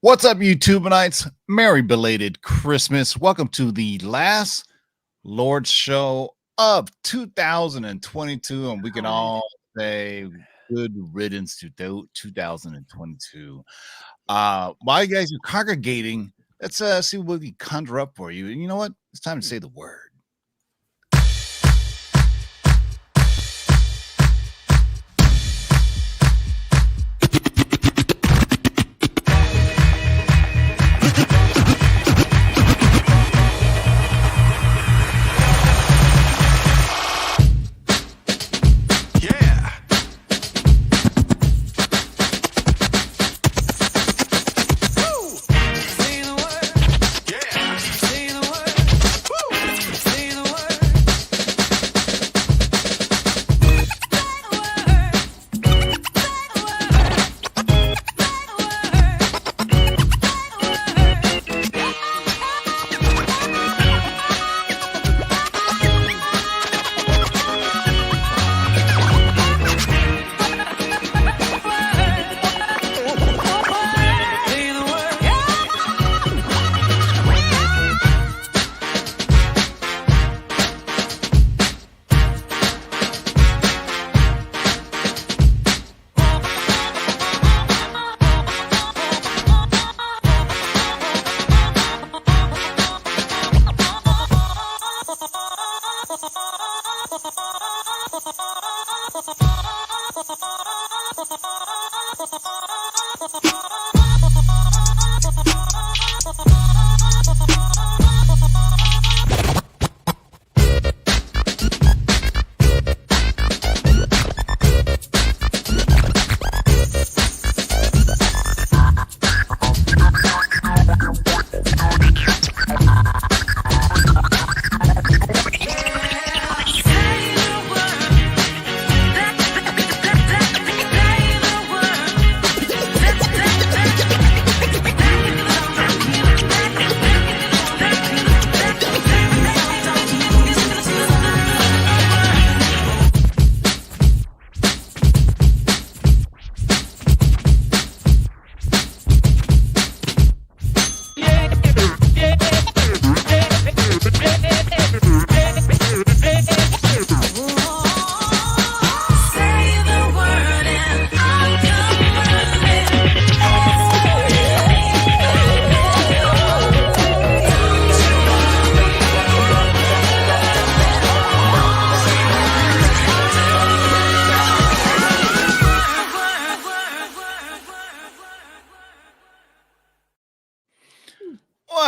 What's up, YouTubeites? Merry belated Christmas. Welcome to the last Lord show of 2022, and we can all say good riddance to 2022. While you guys are congregating, let's see what we conjure up for you. And you know what? It's time to say the word.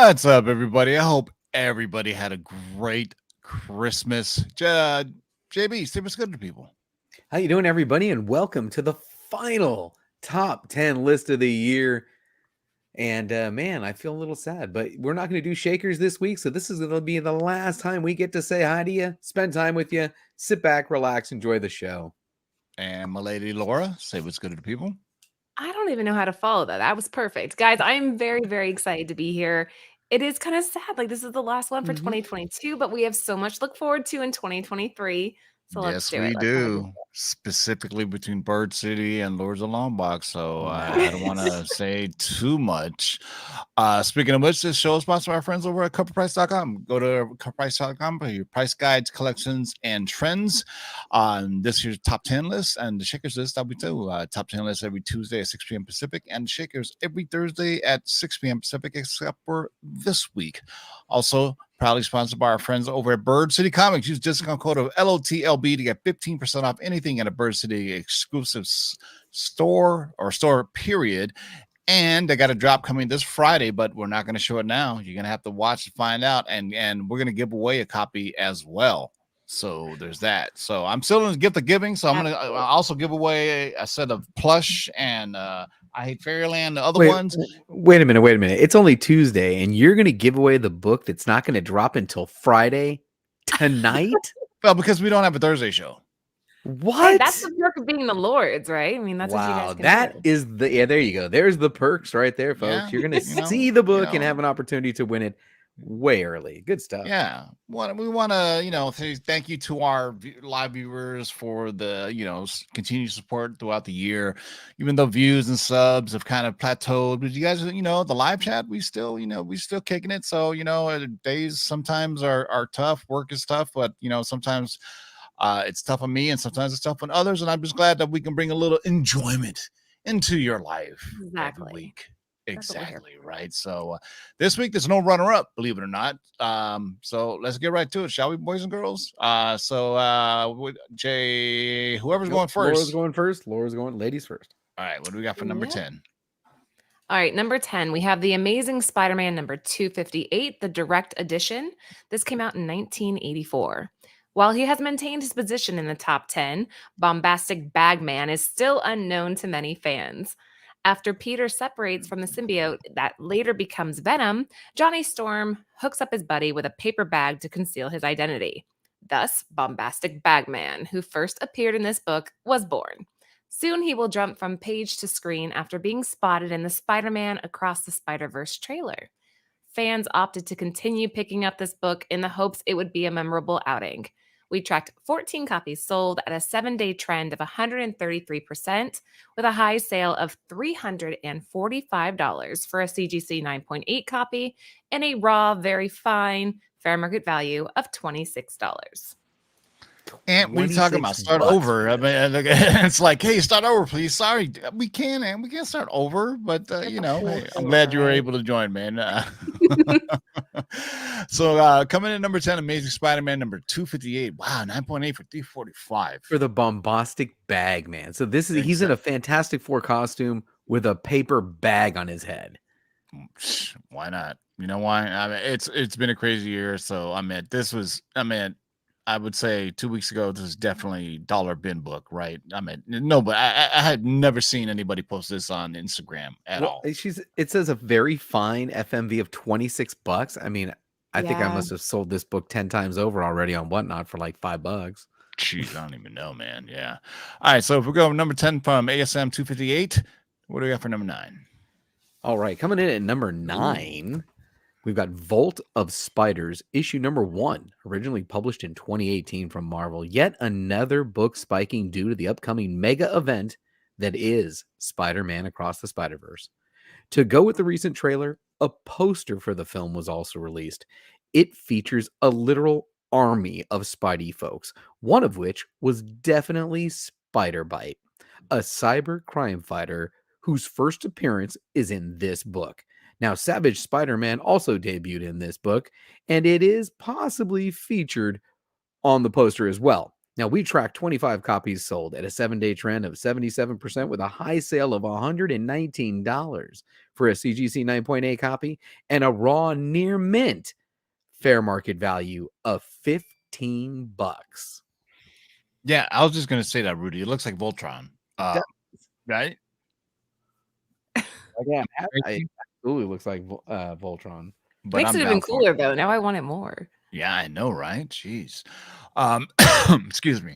What's up, everybody? I hope everybody had a great Christmas. JB, say what's good to people. How you doing, everybody? And welcome to the final top 10 list of the year. And man, I feel a little sad, but we're not going to do shakers this week. So this is going to be the last time we get to say hi to you, spend time with you, sit back, relax, enjoy the show. And my lady Laura, say what's good to people. I don't even know how to follow that. That was perfect. Guys, I'm very, very excited to be here. It is kind of sad. Like, this is the last one for 2022, but we have so much to look forward to in 2023. So let's do it. Yes, we do. Specifically between Bird City and Lords of Longbox. So I don't want to say too much. Speaking of which, this show is sponsored by our friends over at CovrPrice.com. Go to CovrPrice.com for your price guides, collections, and trends on this year's top 10 list and the Shakers list that we do. Top 10 list every Tuesday at 6 p.m. Pacific and Shakers every Thursday at 6 p.m. Pacific, except for this week. Also, proudly sponsored by our friends over at Bird City Comics. Use discount code of LOTLB to get 15% off anything at a Bird City exclusive store period. And they got a drop coming this Friday, but we're not going to show it now. You're going to have to watch to find out. And we're going to give away a copy as well. So there's that. So I'm still going to give the giving. So I'm going to also give away a set of plush and I Hate Fairyland, the other ones. Wait a minute. It's only Tuesday, and you're going to give away the book that's not going to drop until Friday tonight? Well, because we don't have a Thursday show. What? Hey, that's the perk of being the Lords, right? I mean, that's what you guys can do. There you go. There's the perks right there, folks. You're going to see the book and have an opportunity to win it way early. Good stuff. Yeah, we want to, say thank you to our live viewers for the, continued support throughout the year. Even though views and subs have kind of plateaued, but you guys, the live chat, we still, we still kicking it. So, days sometimes are tough. Work is tough, but sometimes it's tough on me, and sometimes it's tough on others. And I'm just glad that we can bring a little enjoyment into your life every Exactly. week. That's what we're here Exactly right. So this week there's no runner-up, believe it or not. So let's get right to it, shall we, boys and girls? Jay, whoever's going Laura's first. going first. Laura's going. Ladies first. All right, what do we got for number Yep. 10? All right, number 10, we have The Amazing Spider-Man number 258, the direct edition. This came out in 1984. While he has maintained his position in the top 10, Bombastic Bagman is still unknown to many fans. After Peter separates from the symbiote that later becomes Venom, Johnny Storm hooks up his buddy with a paper bag to conceal his identity. Thus, Bombastic Bagman, who first appeared in this book, was born. Soon he will jump from page to screen after being spotted in the Spider-Man Across the Spider-Verse trailer. Fans opted to continue picking up this book in the hopes it would be a memorable outing. We tracked 14 copies sold at a 7-day trend of 133%, with a high sale of $345 for a CGC 9.8 copy and a raw, very fine fair market value of $26. And what are you talking about? Start $26 over. I mean, it's like, hey, start over, please. Sorry, we can, and we can't start over. But hey, I'm glad you were able to join, man. So coming in number 10, Amazing Spider-Man number 258. Wow, 9.8 for 345 for the Bombastic Bagman. So he's in a Fantastic Four costume with a paper bag on his head. Why not? You know why? I mean, it's been a crazy year. So I would say 2 weeks ago, this is definitely dollar bin book, right? I mean, no, but I had never seen anybody post this on Instagram at all. It says a very fine FMV of $26. I mean, I think I must have sold this book 10 times over already on Whatnot for like $5. Jeez, I don't even know, man. Yeah. All right. So if we go number 10 from ASM 258, what do we got for number 9? All right. Coming in at number 9. We've got Vault of Spiders, issue number 1, originally published in 2018 from Marvel. Yet another book spiking due to the upcoming mega event that is Spider-Man Across the Spider-Verse. To go with the recent trailer, a poster for the film was also released. It features a literal army of Spidey folks, one of which was definitely Spider-Bite, a cyber crime fighter whose first appearance is in this book. Now, Savage Spider-Man also debuted in this book, and it is possibly featured on the poster as well. Now, we tracked 25 copies sold at a 7-day trend of 77% with a high sale of $119 for a CGC 9.8 copy and a raw near mint fair market value of $15. Yeah, I was just going to say that, Rudy. It looks like Voltron. Right? Again, it absolutely looks like Voltron. But Makes it even cooler, though. Now I want it more. Yeah, I know, right? Jeez. Excuse me.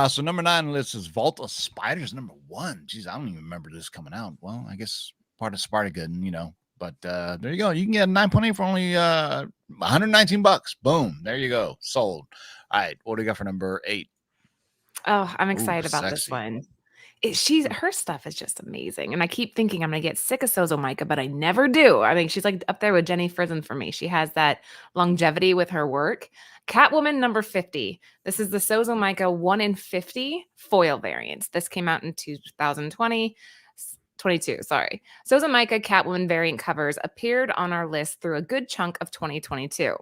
So number 9 on the list is Vault of Spiders number 1. Jeez, I don't even remember this coming out. Well, I guess part of Spartagon, But there you go. You can get a 9.8 for only $119. Boom. There you go. Sold. All right. What do you got for number 8? Oh, I'm excited about this sexy. one. Her stuff is just amazing. And I keep thinking I'm going to get sick of Sozo Micah, but I never do. I think she's like up there with Jenny Frison for me. She has that longevity with her work. Catwoman number 50. This is the Sozo Micah 1 in 50 foil variant. This came out in 2022. Sorry. Sozo Micah Catwoman variant covers appeared on our list through a good chunk of 2022.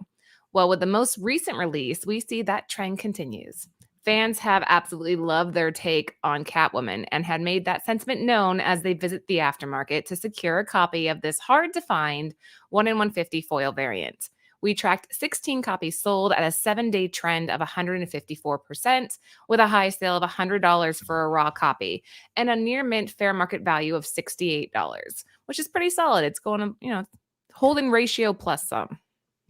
Well, with the most recent release, we see that trend continues. Fans have absolutely loved their take on Catwoman and had made that sentiment known as they visit the aftermarket to secure a copy of this hard-to-find 1 in 150 foil variant. We tracked 16 copies sold at a 7-day trend of 154%, with a high sale of $100 for a raw copy and a near mint fair market value of $68, which is pretty solid. It's going to, holding ratio plus some.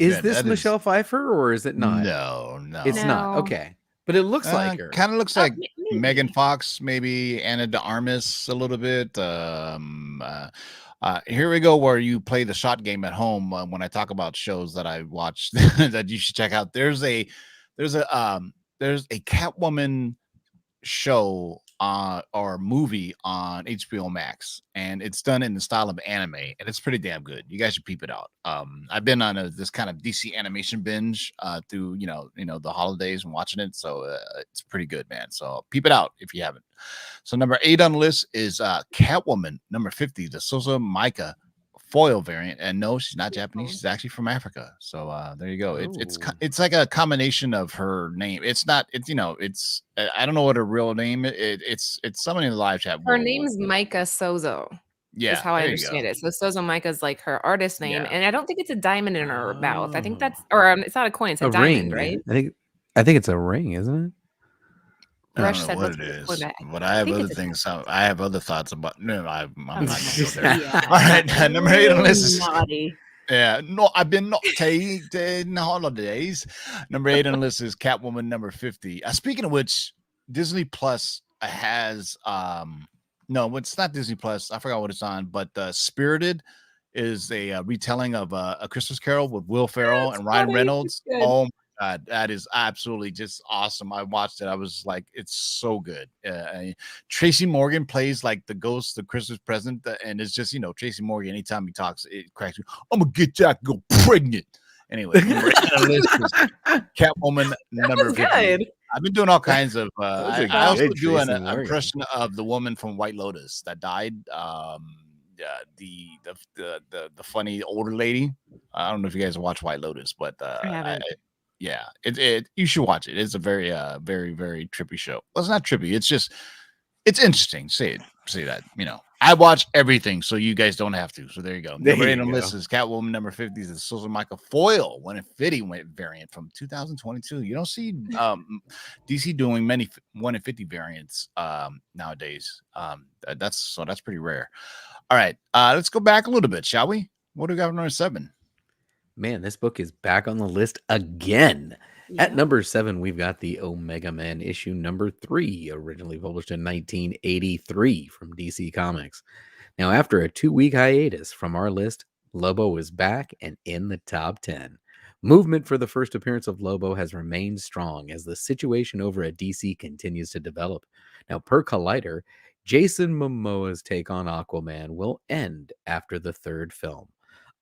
Is this Michelle Pfeiffer or is it not? No. It's not. Okay. But it looks like her. Kind of looks like Megan Fox, maybe Anna de Armas a little bit. Here we go, where you play the shot game at home. When I talk about shows that I watched that you should check out, there's a there's a Catwoman show or movie on HBO Max, and it's done in the style of anime, and it's pretty damn good. You guys should peep it out. I've been on this kind of DC animation binge through the holidays and watching it, so it's pretty good, man. So peep it out if you haven't. So number 8 on the list is Catwoman, number 50, the Sosa Micah foil variant. And no, she's not Japanese. She's actually from Africa. So there you go. It's like a combination of her name. It's not. It's I don't know what her real name. It's someone in the live chat. Her name's Micah Sozo. Yeah, is how I understand it. So Sozo Micah's like her artist name, and I don't think it's a diamond in her mouth. I think that's, or it's not a coin. It's a diamond, ring, right? I think it's a ring, isn't it? I don't know what it is, but I have other things. I have other thoughts about. No, I'm not going to go there. All right, number 8 on the list is naughty. Yeah, no, I've been naughty in holidays. Number 8 on the list is Catwoman, number 50. Speaking of which, Disney Plus has no, it's not Disney Plus. I forgot what it's on, but Spirited is a retelling of A Christmas Carol with Will Ferrell and Ryan Reynolds. Oh my God, that is absolutely just awesome. I watched it. I was like, it's so good. Tracy Morgan plays like the ghost, the Christmas present, and it's just Tracy Morgan. Anytime he talks, it cracks me. I'm gonna get Jack go pregnant. Anyway, Catwoman number 50. I've been doing all kinds of. I also do an impression of the woman from White Lotus that died. The funny older lady. I don't know if you guys watch White Lotus, but you should watch it. It's a very very trippy show. Well, it's not trippy. It's interesting. Say that. I watch everything, so you guys don't have to. So there you go. Number 8 on the list is Catwoman. Number 50 is the Sosa Micah foil 1 in 50 variant from 2022. You don't see DC doing many 1 in 50 variants nowadays. That's pretty rare. All right, let's go back a little bit, shall we? What do we got for number 7? Man, this book is back on the list again. Yeah. At number 7, we've got the Omega Man issue number 3, originally published in 1983 from DC Comics. Now, after a 2-week hiatus from our list, Lobo is back and in the top 10. Movement for the first appearance of Lobo has remained strong as the situation over at DC continues to develop. Now, per Collider, Jason Momoa's take on Aquaman will end after the 3rd film.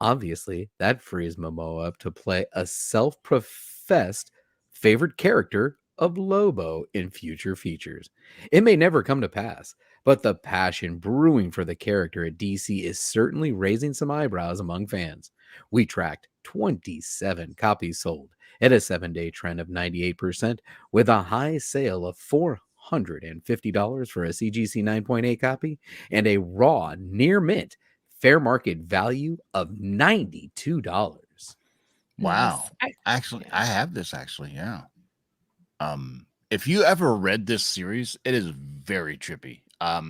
Obviously, that frees Momoa up to play a self-professed favorite character of Lobo in future features. It may never come to pass, but the passion brewing for the character at DC is certainly raising some eyebrows among fans. We tracked 27 copies sold at a 7-day trend of 98%, with a high sale of $450 for a CGC 9.8 copy and a raw near mint fair market value of $92. Wow. Actually, I have this actually. Yeah. If you ever read this series, it is very trippy.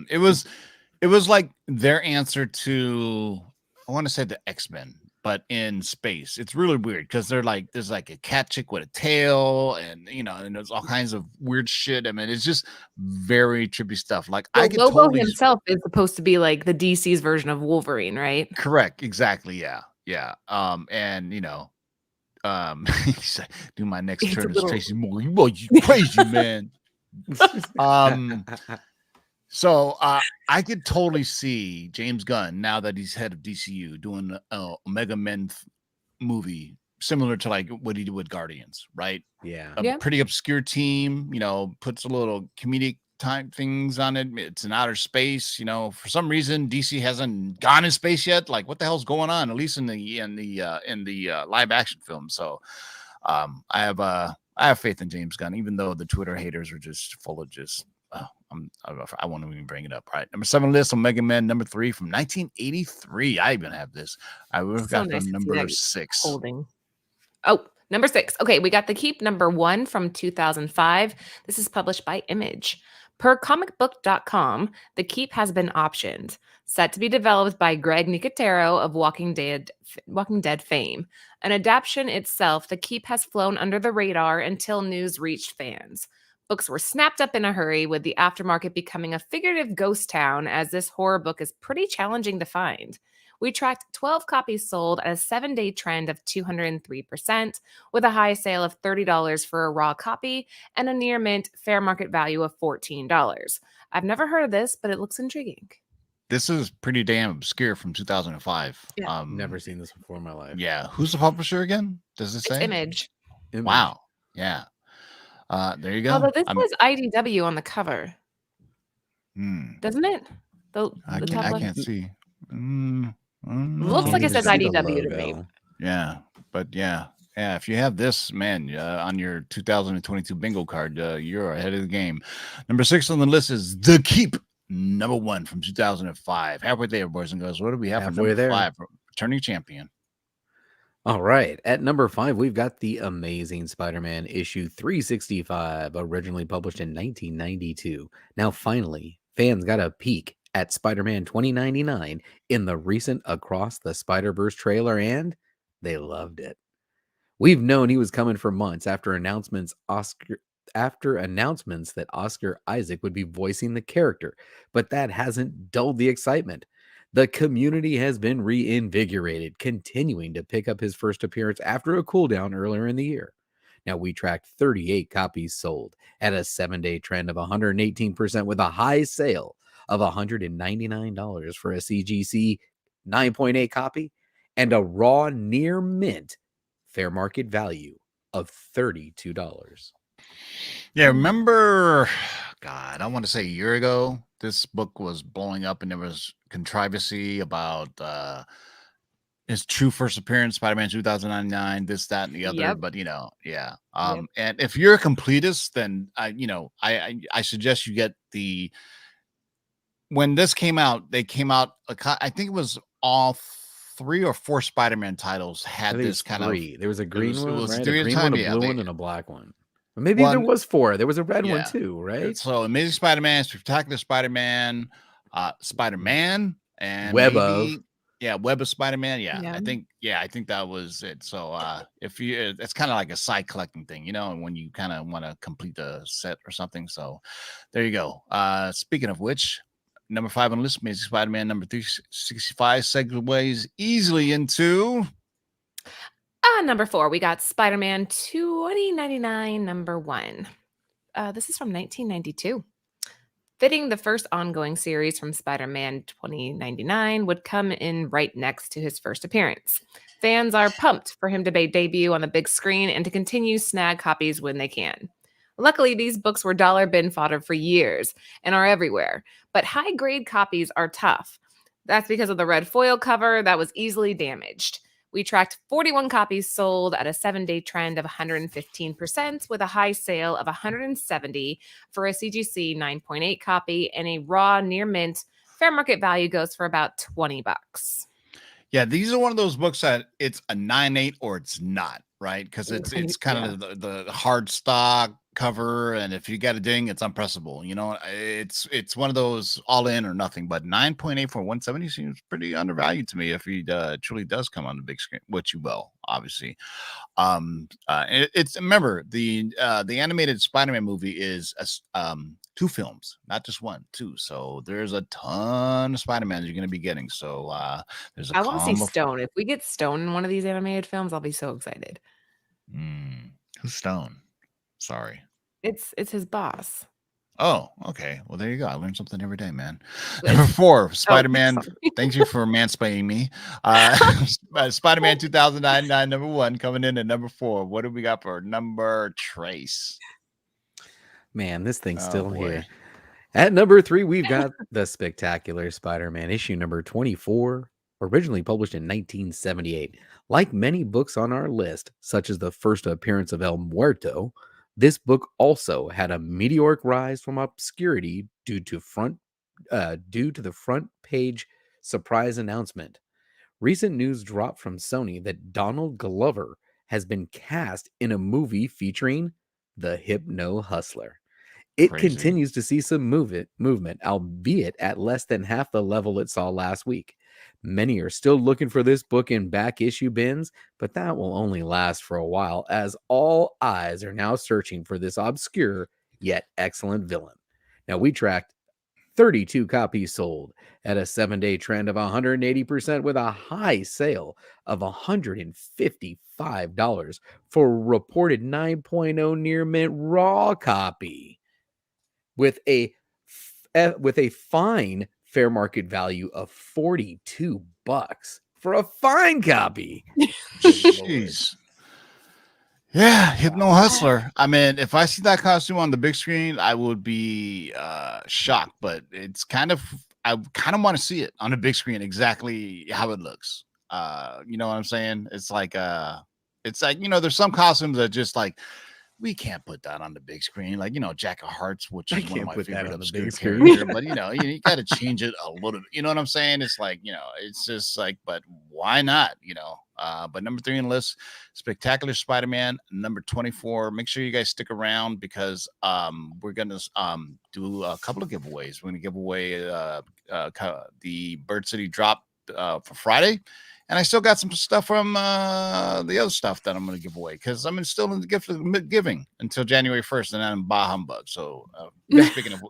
It was like their answer to, I want to say, the X-Men, but in space. It's really weird because there's like a cat chick with a tail, and and there's all kinds of weird shit. I mean, it's just very trippy stuff. Like, I could Lobo himself is supposed to be like the DC's version of Wolverine, right? Correct. Exactly. Yeah. And do my next turn as Tracy Morgan. Boy, you crazy, man. So I could totally see James Gunn, now that he's head of DCU, doing a Omega Men movie similar to like what he did with Guardians, right? Yeah. A pretty obscure team, puts a little comedic time things on it. It's in outer space. For some reason DC hasn't gone in space yet. Like, what the hell's going on? At least in the live action film. So I have faith in James Gunn, even though the Twitter haters are just full of just I won't even bring it up. Right, number 7 list on Mega Man number 3 from 1983. I even have this. I would have got the number 6. Holding. Oh, number 6. Okay, we got The Keep number 1 from 2005. This is published by Image. Per comicbook.com, The Keep has been optioned, set to be developed by Greg Nicotero of Walking Dead fame. An adaptation itself, The Keep has flown under the radar until news reached fans. Books were snapped up in a hurry, with the aftermarket becoming a figurative ghost town, as this horror book is pretty challenging to find. We tracked 12 copies sold at a 7-day trend of 203%, with a high sale of $30 for a raw copy and a near mint fair market value of $14. I've never heard of this, but it looks intriguing. This is pretty damn obscure from 2005. Yeah. Never seen this before in my life. Yeah. Who's the publisher again? Does it It's say? Image. Image. Wow. Yeah. There you go. Although this says IDW on the cover, doesn't it? The top I left. can't see. Looks Can't like it even says see the IDW to me. logo. Yeah, but yeah. If you have this, man, on your 2022 bingo card, you're ahead of the game. Number 6 on the list is The Keep, number 1 from 2005. Halfway there, boys and girls. What do we have for Halfway number there. 5? Returning champion. All right. At number 5, we've got The Amazing Spider-Man issue 365, originally published in 1992. Now, finally, fans got a peek at Spider-Man 2099 in the recent Across the Spider-Verse trailer, and they loved it. We've known he was coming for months after announcements that Oscar Isaac would be voicing the character, but that hasn't dulled the excitement. The community has been reinvigorated, continuing to pick up his first appearance after a cooldown earlier in the year. Now, we tracked 38 copies sold at a 7-day trend of 118%, with a high sale of $199 for a CGC 9.8 copy and a raw near mint fair market value of $32. Yeah, remember, God, I want to say a year ago, this book was blowing up and there was controversy about his true first appearance, Spider-Man 2099, this, that, and the other. Yep. But yeah. Yep. And if you're a completist, then I suggest you get the. When this came out, they came out. I think it was all 3 or 4 Spider-Man titles had this kind of. There was a green one, was right? A 3 at a green time, one, a yeah, blue one, and a black one. Or maybe there was 4. There was a red one too, right? So Amazing Spider-Man, Spectacular Spider-Man, Spider-Man, and Web Web of Spider-Man. Yeah. I think that was it. So if you, it's kind of like a side collecting thing, and when you kind of want to complete the set or something. So there you go. Speaking of which, number 5 on the list, Amazing Spider-Man number 365 segues easily into. Number 4, we got Spider-Man 2099, number 1. This is from 1992. Fitting the first ongoing series from Spider-Man 2099 would come in right next to his first appearance. Fans are pumped for him to debut on the big screen and to continue snag copies when they can. Luckily, these books were dollar bin fodder for years and are everywhere, but high-grade copies are tough. That's because of the red foil cover that was easily damaged. We tracked 41 copies sold at a 7-day trend of 115%, with a high sale of 170 for a CGC 9.8 copy, and a raw near mint fair market value goes for about $20. Yeah, these are one of those books that it's a 9.8 or it's not, right? Because it's kind of the hard stock cover, and if you got a ding, it's unpressable. It's one of those all in or nothing. But 9.8 for 170 seems pretty undervalued to me if he truly does come on the big screen, which you will, obviously. It's remember the animated Spider-Man movie is 2 films, not just 1, 2. So there's a ton of Spider-Man you're going to be getting. So there's I want to see Stone. If we get Stone in one of these animated films, I'll be so excited. Who's Stone? Sorry. It's his boss. Oh, okay. Well, there you go. I learn something every day, man. Number 4, Spider-Man. Thank you for mansplaining me. Spider-Man 2099, number 1, coming in at number 4. What do we got for number Trace? Man, this thing's still here. At number 3, we've got The Spectacular Spider-Man, issue number 24, originally published in 1978. Like many books on our list, such as the first appearance of El Muerto, this book also had a meteoric rise from obscurity due to the front page surprise announcement. Recent news dropped from Sony that Donald Glover has been cast in a movie featuring the Hypno Hustler. It continues to see some movement, albeit at less than half the level it saw last week. Many are still looking for this book in back issue bins, but that will only last for a while, as all eyes are now searching for this obscure yet excellent villain. Now, we tracked 32 copies sold at a 7-day trend of 180% with a high sale of $155 for a reported 9.0 near mint raw copy with a fine fair market value of $42 for a fine copy. Jeez. Yeah, Hypno Hustler. I mean, if I see that costume on the big screen, I would be shocked. But it's I kind of want to see it on the big screen exactly how it looks. You know what I'm saying? It's like there's some costumes that just like we can't put that on the big screen, like Jack of Hearts, which I is one of can't my put that favorite on the obscure big screen. character. But you got to change it a little bit. You know what I'm saying? It's like it's just like, but why not? But number 3 on the list, Spectacular Spider-Man, number 24. Make sure you guys stick around because we're gonna do a couple of giveaways. We're gonna give away the Bird City drop for Friday. And I still got some stuff from the other stuff that I'm going to give away because I'm still in the gift of giving until January 1st, and then I'm bah humbug. So, speaking of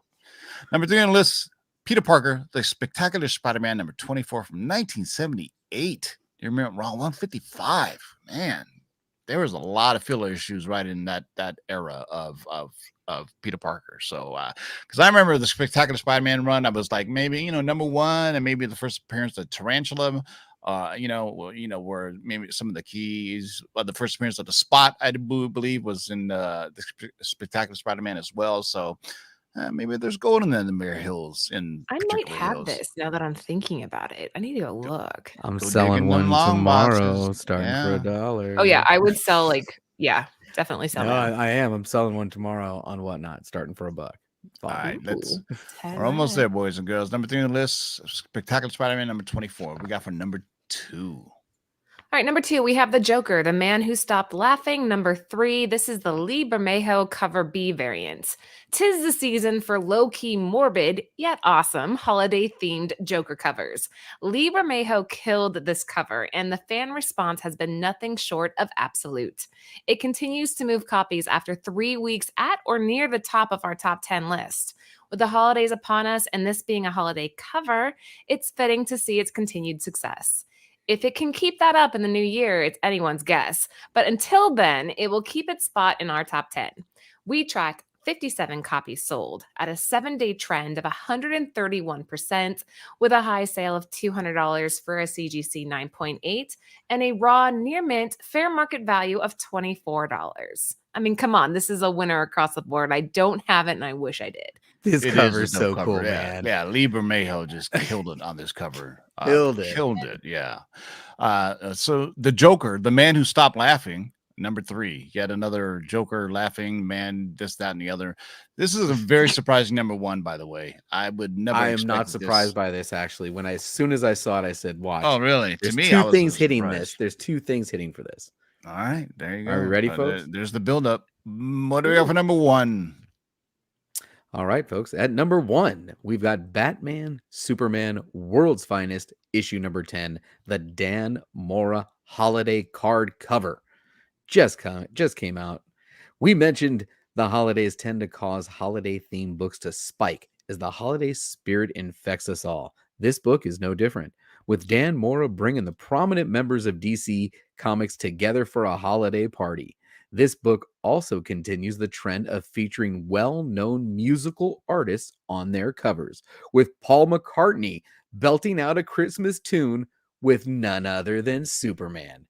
number 3 on the list, Peter Parker, the Spectacular Spider-Man, number 24 from 1978. You remember wrong 155. Man, there was a lot of filler issues right in that era of Peter Parker. So, because I remember the Spectacular Spider-Man run, I was like maybe number 1 and maybe the first appearance of Tarantula. Where maybe some of the keys, the first appearance of the Spot, I believe, was in the Spectacular Spider-Man as well. So maybe there's gold in the Mirror Hills. I might have this now that I'm thinking about it. I need to go look. I'm Go selling digging them one long tomorrow, boxes. starting for $1. Oh yeah, I would sell definitely sell No, now. I am. I'm selling one tomorrow on Whatnot, starting for $1. All right, Ooh, we're almost right. there, boys and girls. Number 3 on the list, Spectacular Spider-Man, number 24. We got for number 2. All right, number 2, we have the Joker, the man who stopped laughing. Number 3, this is the Lee Bermejo cover B variant. 'Tis the season for low-key morbid, yet awesome, holiday-themed Joker covers. Lee Bermejo killed this cover, and the fan response has been nothing short of absolute. It continues to move copies after 3 weeks at or near the top of our top 10 list. With the holidays upon us and this being a holiday cover, it's fitting to see its continued success. If it can keep that up in the new year, it's anyone's guess. But until then, it will keep its spot in our top 10. We tracked 57 copies sold at a 7-day trend of 131% with a high sale of $200 for a CGC 9.8 and a raw near mint fair market value of $24. I mean, come on, this is a winner across the board. I don't have it and I wish I did. This It cover is is a dope so cover. cool, Yeah. man. Yeah, Lee Bermejo just killed it on this cover. Killed it. Killed it. Yeah. So the Joker, the man who stopped laughing, number 3. Yet another Joker laughing man, this, that, and the other. This is a very surprising number 1, by the way. I would never. I am not expected surprised this. by this actually. As soon as I saw it, I said, "Watch." Oh, really? There's To me, two I was things so hitting surprised. this. There's 2 things hitting for this. All right, there you go. Are we ready, folks? There's the buildup. What do we have for number 1? All right, folks. At number 1, we've got Batman, Superman, World's Finest, issue number 10, the Dan Mora holiday card cover. Just came out. We mentioned the holidays tend to cause holiday-themed books to spike as the holiday spirit infects us all. This book is no different, with Dan Mora bringing the prominent members of DC Comics together for a holiday party. This book also continues the trend of featuring well-known musical artists on their covers, with Paul McCartney belting out a Christmas tune with none other than Superman.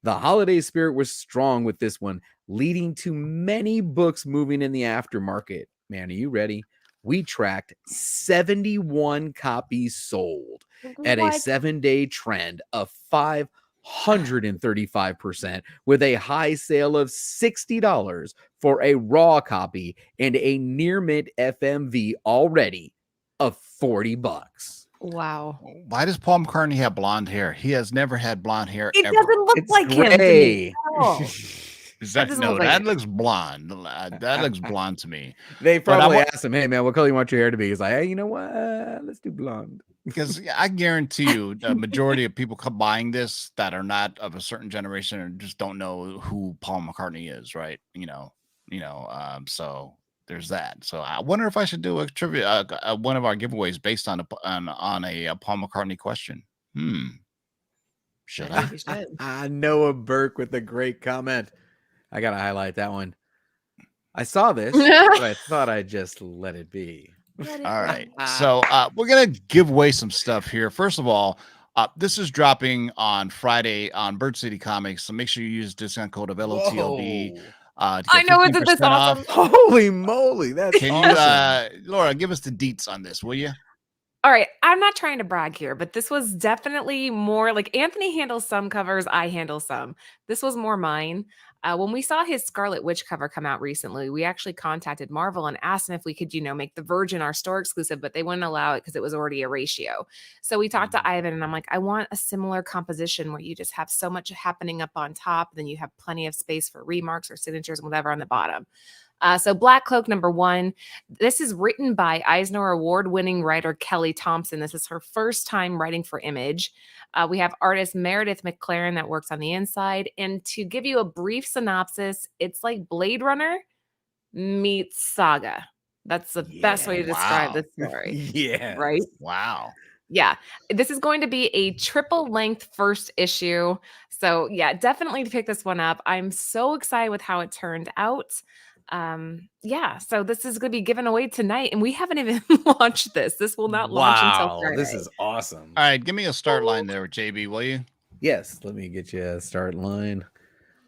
The holiday spirit was strong with this one, leading to many books moving in the aftermarket. Man, are you ready? We tracked 71 copies sold at a 7-day trend of 535% with a high sale of $60 for a raw copy and a near mint FMV already of $40. Wow. Why does Paul McCartney have blonde hair? He has never had blonde hair It ever. doesn't look It's like him to gray. me. Oh. Is That that doesn't no? look like That it. looks blonde. That looks blonde to me. They But I probably wa- asked him, "Hey man, what color you want your hair to be?" He's like, "Hey, you know what? Let's do blonde." Because I guarantee you, the majority of people buying this that are not of a certain generation or just don't know who Paul McCartney is, right? So there's that. So I wonder if I should do a trivia, one of our giveaways based on a Paul McCartney question. Should I I? think you should. Noah Burke with a great comment. I gotta highlight that one. I saw this, but I thought I'd just let it be. All right. So we're gonna give away some stuff here. First of all, this is dropping on Friday on Bird City Comics. So make sure you use discount code of LOTLB. Whoa. To I get know, isn't this 15% off. awesome? Holy moly, that's Can awesome. you, Laura, give us the deets on this, will you? All right, I'm not trying to brag here, but this was definitely more like Anthony handles some covers, I handle some. This was more mine. When we saw his Scarlet Witch cover come out recently, we actually contacted Marvel and asked them if we could, make the Virgin our store exclusive, but they wouldn't allow it because it was already a ratio. So we talked to Ivan and I'm like, I want a similar composition where you just have so much happening up on top, then you have plenty of space for remarks or signatures and whatever on the bottom. So Black Cloak #1. This is written by Eisner Award-winning writer Kelly Thompson. This is her first time writing for Image. We have artist Meredith McLaren that works on the inside. And to give you a brief synopsis, it's like Blade Runner meets Saga. That's the best way to describe this story. Yeah. Right? Wow. Yeah. This is going to be a triple length first issue. So yeah, definitely pick this one up. I'm so excited with how it turned out. So this is going to be given away tonight and we haven't even launched this. This will not launch until Friday. This is awesome. All right, give me a start line there, JB, will you? Yes, let me get you a start line.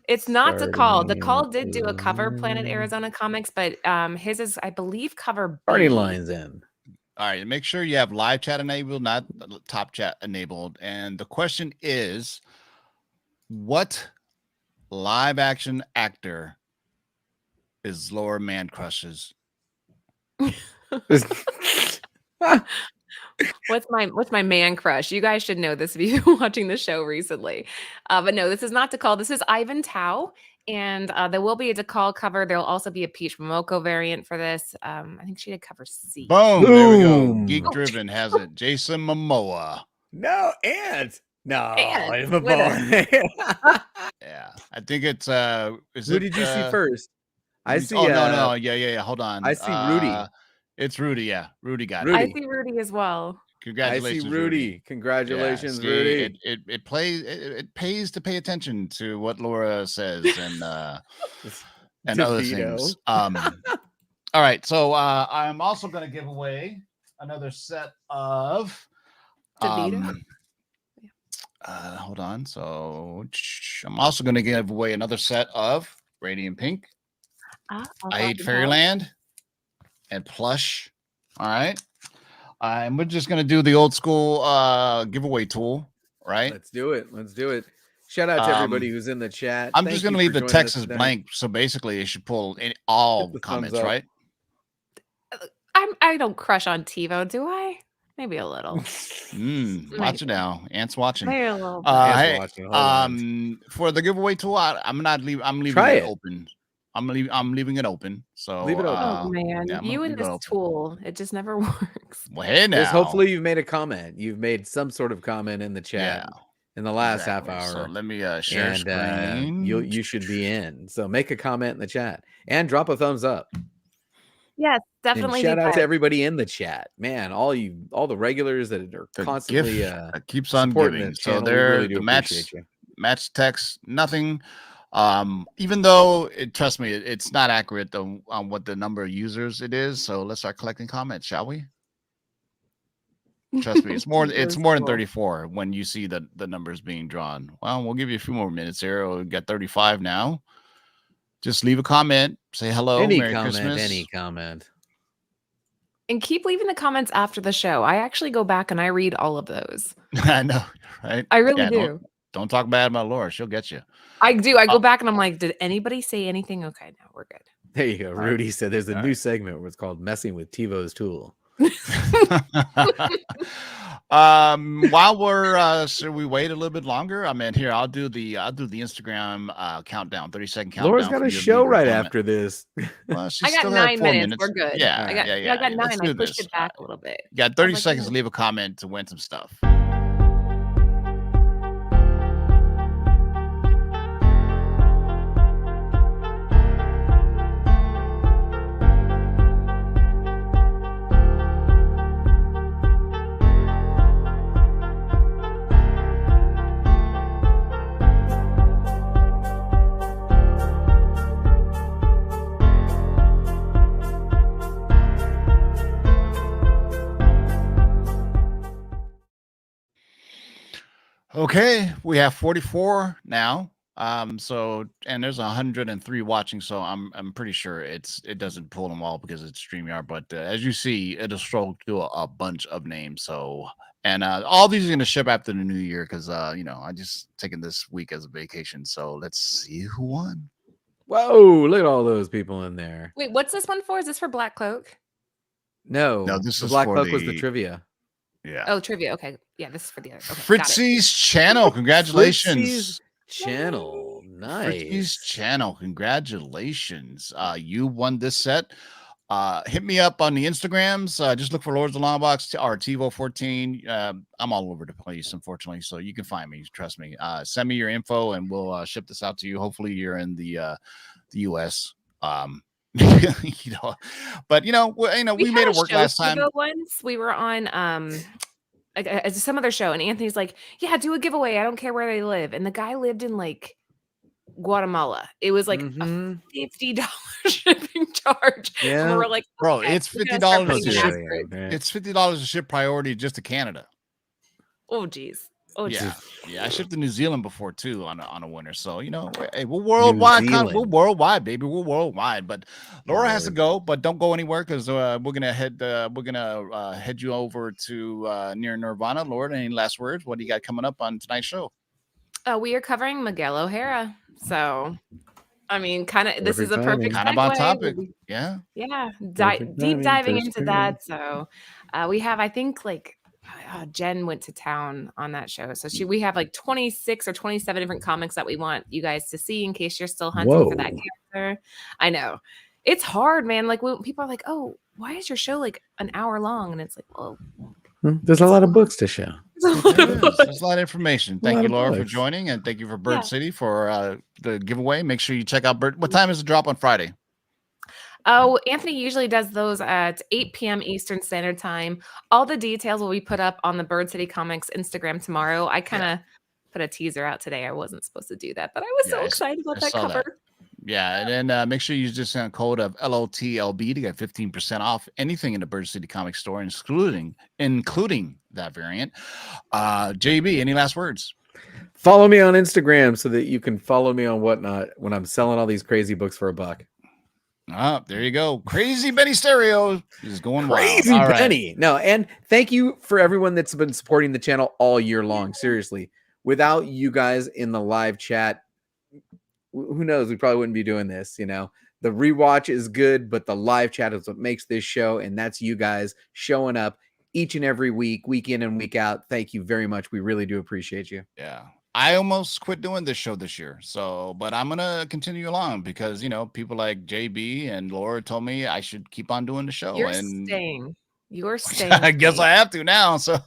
It's not DeCall. DeCall did do a cover Planet Arizona Comics, but his is, I believe, cover B. Party lines in. All right, make sure you have live chat enabled, not top chat enabled. And the question is, what live action actor is Laura Man crushes? What's my man crush? You guys should know this if you've been watching the show recently. But no, this is not DeCall. This is Ivan Tao. And there will be a DeCall cover. There'll also be a Peach Momoko variant for this. I think she did cover C. Boom. There we go. Geek Driven has it. Jason Momoa. No, Ant. No, Ant, yeah, I think it's who did you see first? I see. Oh no. Yeah. Hold on. I see Rudy. It's Rudy. Yeah, Rudy got it. I see Rudy as well. Congratulations, I see Rudy. Congratulations, Rudy. It pays to pay attention to what Laura says and other things. All right, so I'm also going to give away another set of. Hold on. So I'm also going to give away another set of Radiant Pink. I Hate Fairyland and Plush. All right. And we're just going to do the old school giveaway tool, right? Let's do it. Shout out to everybody who's in the chat. I'm just going to leave the text as blank. So basically, it should pull in all comments, right? I don't crush on TiVo, do I? Maybe a little. Watch it now. Ant's watching. Maybe a little. For the giveaway tool, I'm leaving it open. I'm leaving it open. So leave it open. Oh man, yeah, you and this tool, it just never works. Well, hey now. Hopefully you've made a comment. You've made some sort of comment in the chat in the last half hour. So let me share screen. You should be in. So make a comment in the chat and drop a thumbs up. Yes, definitely. And shout out to everybody in the chat, man. All the regulars that are constantly keeps on giving. So they're the match text, nothing. Even though trust me, it's not accurate on what the number of users it is. So let's start collecting comments, shall we? Trust me, it's more than 34 when you see the numbers being drawn. Well, we'll give you a few more minutes here. We'll get 35 now. Just leave a comment, say hello, Merry Christmas. Any comment. And keep leaving the comments after the show. I actually go back and I read all of those. I know, right? I really do. Don't talk bad about Laura. She'll get you. I do. I go back and I'm like, did anybody say anything? Okay, no, we're good. There you go. Rudy said there's a new segment where it's called Messing with TiVo's Tool. While we're should we wait a little bit longer? I mean, here I'll do the Instagram countdown, 30-second countdown. Laura's got a show right after this. Well, I got 9 minutes. We're good. Yeah, I got 9. I pushed it back a little bit. You got 30 seconds to leave a comment to win some stuff. Okay, we have 44 now. So and there's 103 watching, so I'm pretty sure it doesn't pull them all because it's StreamYard. But as you see, it'll scroll through a bunch of names. So and all these are gonna ship after the new year because I just taken this week as a vacation. So let's see who won. Whoa, look at all those people in there. Wait, what's this one for? Is this for Black Cloak? No, this the is Black for Cloak was the the- trivia. Yeah. Oh, trivia. Okay. Yeah, this is for the other. Okay, got it. Fritzy's channel, congratulations. Fritzy's channel, Fritzy's nice. channel, congratulations. You won this set. Hit me up on the Instagrams. Just look for Lords of the Long Box or TiVo14. I'm all over the place, unfortunately, so you can find me. Trust me. Send me your info, and we'll ship this out to you. Hopefully, you're in the U.S. But we made it work last time. Once we were on some other show, and Anthony's like, "Yeah, do a giveaway. I don't care where they live." And the guy lived in like Guatemala. It was like a $50 shipping charge. Yeah. And we're like, Bro, okay, it's we're gonna start $50 putting to it ship. out there. It's $50 to ship priority just to Canada. Oh geez. Oh geez. Yeah. I shipped to New Zealand before too on a winner. So hey, we're worldwide. We're worldwide, baby. We're worldwide. But Laura has to go, but don't go anywhere because we're gonna head you over to near Nirvana. Laura, any last words? What do you got coming up on tonight's show? We are covering Miguel O'Hara. So I mean, this is a Perfect perfect Kind of on segue. topic. Yeah. Yeah. Perfect Deep timing, diving first into turn. that. So we have, I think, like Jen went to town on that show. So we have like 26 or 27 different comics that we want you guys to see in case you're still hunting for that character. I know. It's hard, man. Like when people are like, "Oh, why is your show like an hour long?" And it's like, well, there's a lot of books to show. There's a lot of information. Thank you, Laura, for joining, and thank you for Bird City for the giveaway. Make sure you check out Bird. What time is the drop on Friday? Oh, Anthony usually does those at 8 p.m. Eastern Standard Time. All the details will be put up on the Bird City Comics Instagram tomorrow. I kind of put a teaser out today. I wasn't supposed to do that, but I was so excited about that cover. That. Yeah, and then make sure you use this code of LOTLB to get 15% off anything in the Bird City Comics store, including that variant. JB, any last words? Follow me on Instagram so that you can follow me on Whatnot when I'm selling all these crazy books for $1. There you go. Crazy Benny Stereo is going crazy wild. Benny. Right. No, and thank you for everyone that's been supporting the channel all year long. Seriously, without you guys in the live chat, who knows? We probably wouldn't be doing this. The rewatch is good, but the live chat is what makes this show, and that's you guys showing up each and every week, week in and week out. Thank you very much. We really do appreciate you. Yeah. I almost quit doing this show this year. But I'm going to continue along because, people like JB and Laura told me I should keep on doing the show. You're staying. I guess I have to now. So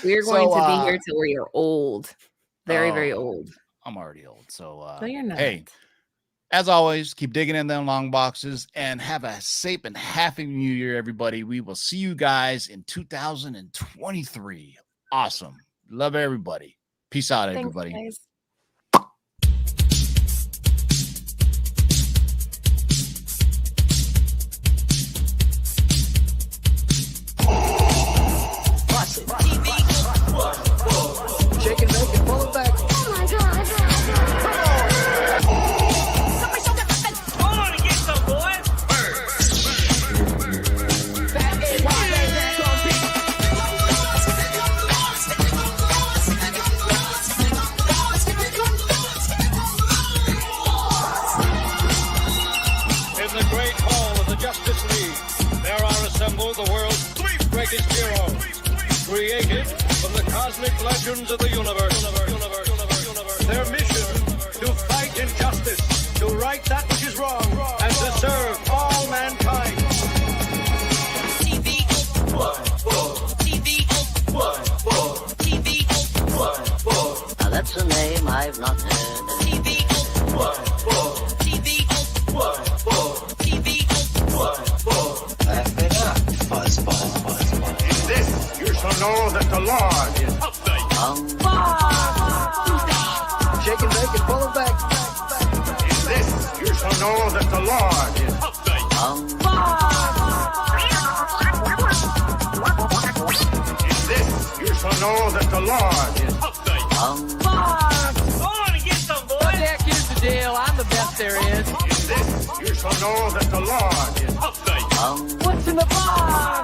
we're going to be here till we're old. Very, very old. I'm already old. So no, you're not. Hey, as always, keep digging in them long boxes and have a safe and happy new year, everybody. We will see you guys in 2023. Awesome. Love everybody. Peace out, everybody. Thanks, guys. Shake and make it, pull it back. Oh my God. Come on and get some, boys. In the great hall of the Justice League, there are assembled the world's 3 greatest heroes, created from the cosmic legends of the universe. Their mission, to fight injustice, to right that which is wrong, and to serve all mankind. Now that's a name I've not heard. In this, you shall know that the Lord is upright. Shake and make it, pull it back. In this, you shall know that the Lord is upright. In this, you shall know that the Lord is upright. know that the Lord is update. What's in the box?